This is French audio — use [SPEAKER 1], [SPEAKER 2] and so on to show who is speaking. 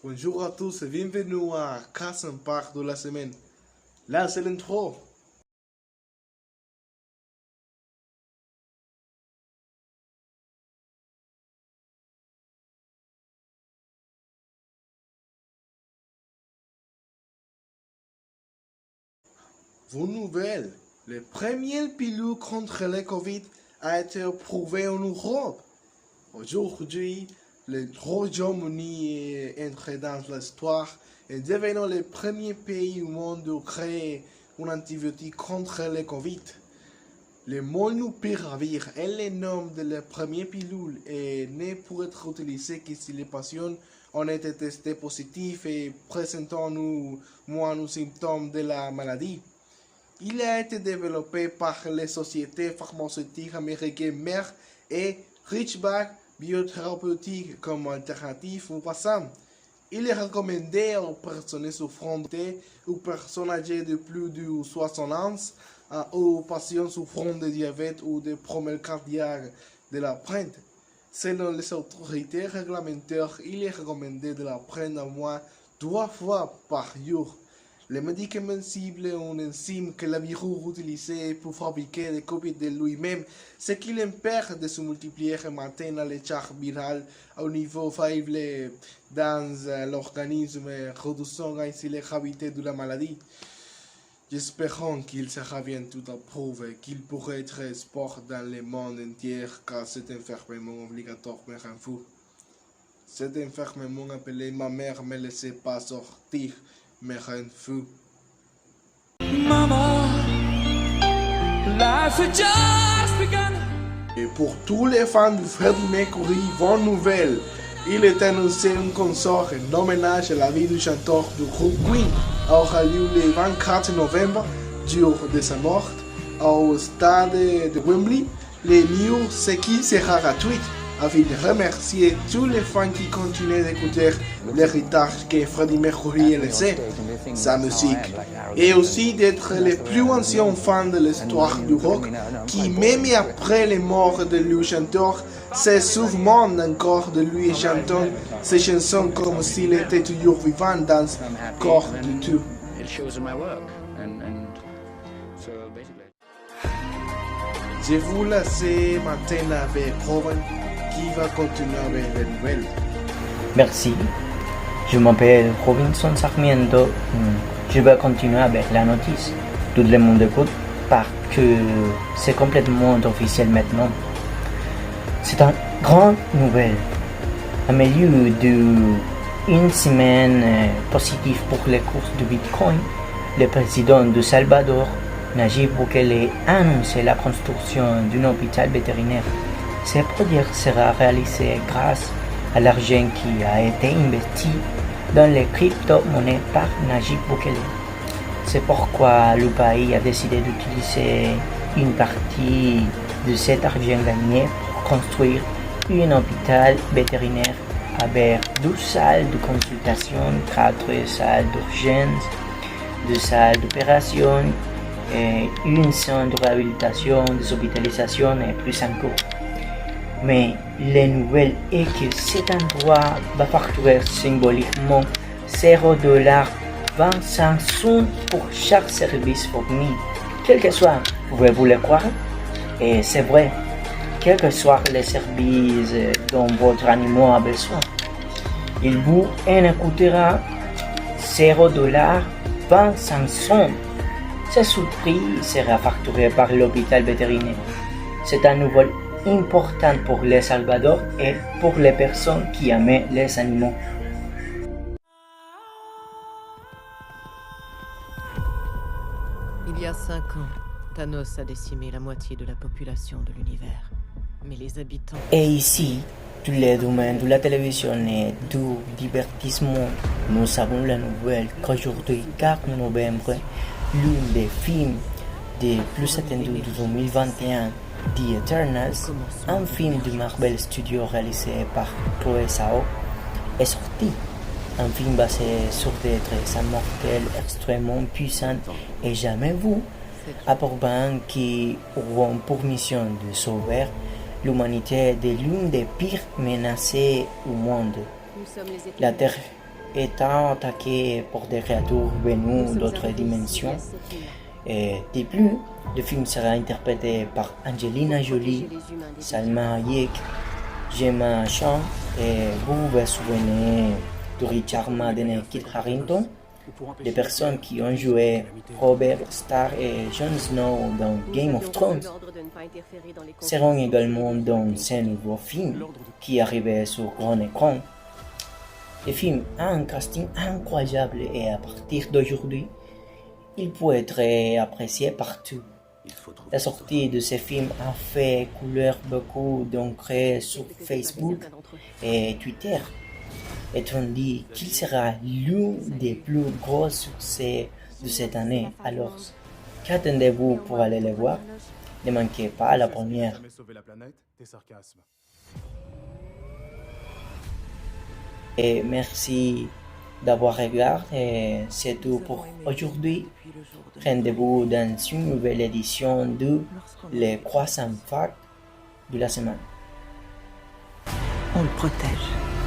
[SPEAKER 1] Bonjour à tous et bienvenue à Casson Park de la semaine. Là, c'est l'intro. Bonne nouvelle, le premier pilule contre le Covid a été approuvé en Europe. Aujourd'hui, le Royaume-Uni est entré dans l'histoire et devenant le premier pays au monde à créer un antibiotique contre le Covid. Le molnupiravir est le nom de la première pilule et ne peut être utilisé que si les patients ont été testés positifs et présentant moins de symptômes de la maladie. Il a été développé par les sociétés pharmaceutiques américaines Merck et Ridgeback Biotherapeutics comme alternative au vaccin. Il est recommandé aux personnes souffrant de aux personnes âgées de plus de 60 ans, aux patients souffrant de diabète ou de problèmes cardiaques de la prendre. Selon les autorités réglementaires, il est recommandé de la prendre au moins 2 fois par jour. Le médicament cible une enzyme que le virus utilise pour fabriquer le COVID de lui-même, ce qui l'empêche de se multiplier et maintenir les charges virales au niveau faible dans l'organisme, réduisant ainsi la gravité de la maladie. J'espère qu'il sera bientôt approuvé, qu'il pourrait être export dans le monde entier car cet enfermement obligatoire me rend fou. Cet enfermement appelé ma mère me laissait pas sortir me rend fou.
[SPEAKER 2] Mama, life had just begun.
[SPEAKER 1] Et pour tous les fans de Freddie Mercury, bonne nouvelle. Il est annoncé un concert en hommage à la vie du chanteur du groupe Queen aura lieu le 24 novembre, jour de sa mort, au stade de Wembley. Le mieux, c'est qu'il sera gratuit, afin de remercier tous les fans qui continuent d'écouter l'héritage que Freddie Mercury a laissé, sa musique, et aussi d'être les plus anciens fans de l'histoire du rock, qui même après la mort de lui chanteur, se souviennent encore de lui chantant ses chansons comme s'il était toujours vivant dans le corps du tout. Je vous laisse maintenant avec Robin qui va continuer avec les nouvelles.
[SPEAKER 3] Merci. Je m'appelle Robinson Sarmiento. Je vais continuer avec la notice. Tout le monde écoute parce que c'est complètement officiel maintenant. C'est une grande nouvelle. À milieu d'une semaine positive pour les courses de Bitcoin, le président de Salvador, Nayib Bukele, a annoncé la construction d'un hôpital vétérinaire. Ce projet sera réalisé grâce à l'argent qui a été investi dans les crypto-monnaies par Nayib Bukele. C'est pourquoi le pays a décidé d'utiliser une partie de cet argent gagné pour construire un hôpital vétérinaire avec 12 salles de consultation, 4 salles d'urgence, 2 salles d'opération, et une centre de réhabilitation, des hospitalisations et plus encore. Mais la nouvelle est que cet endroit va facturer symboliquement $0.25 pour chaque service fourni. Quel que soit, pouvez-vous le croire? Et c'est vrai, quel que soit le service dont votre animal a besoin, il vous en coûtera $0.25. Ce prix sera facturé par l'hôpital vétérinaire. C'est un nouveau important pour le Salvador et pour les personnes qui aiment les animaux.
[SPEAKER 4] Il y a 5 ans, Thanos a décimé la moitié de la population de l'univers. Mais les habitants...
[SPEAKER 3] Et ici, tous les domaines de la télévision et du divertissement, nous avons la nouvelle qu'aujourd'hui, 4 novembre, l'un des films des plus attendus de 2021, The Eternals, un film de Marvel Studios réalisé par Chloé Zhao, est sorti. Un film basé sur des traits mortels extrêmement puissants et jamais vus, approuvant qui auront pour mission de sauver l'humanité de l'une des pires menacées au monde. La Terre étant attaqué par des créatures venues d'autres dimensions. Et de plus, le film sera interprété par Angelina Jolie, Salma Hayek, Gemma Chan et vous vous souvenez de Richard Madden et Kit Harington, les personnes qui ont joué Robert Stark et Jon Snow dans Game of Thrones seront également dans ce nouveau film qui arrive sur grand écran. Le film a un casting incroyable et à partir d'aujourd'hui, il peut être apprécié partout. La sortie de ce film a fait couler beaucoup d'entrées sur Facebook et Twitter, étant dit qu'il sera l'un des plus gros succès de cette année. Alors, qu'attendez-vous pour aller le voir? Ne manquez pas la première. Et merci d'avoir regardé. C'est tout pour aujourd'hui. Rendez-vous dans une nouvelle édition de Les Croissants Facts de la semaine.
[SPEAKER 5] On le protège.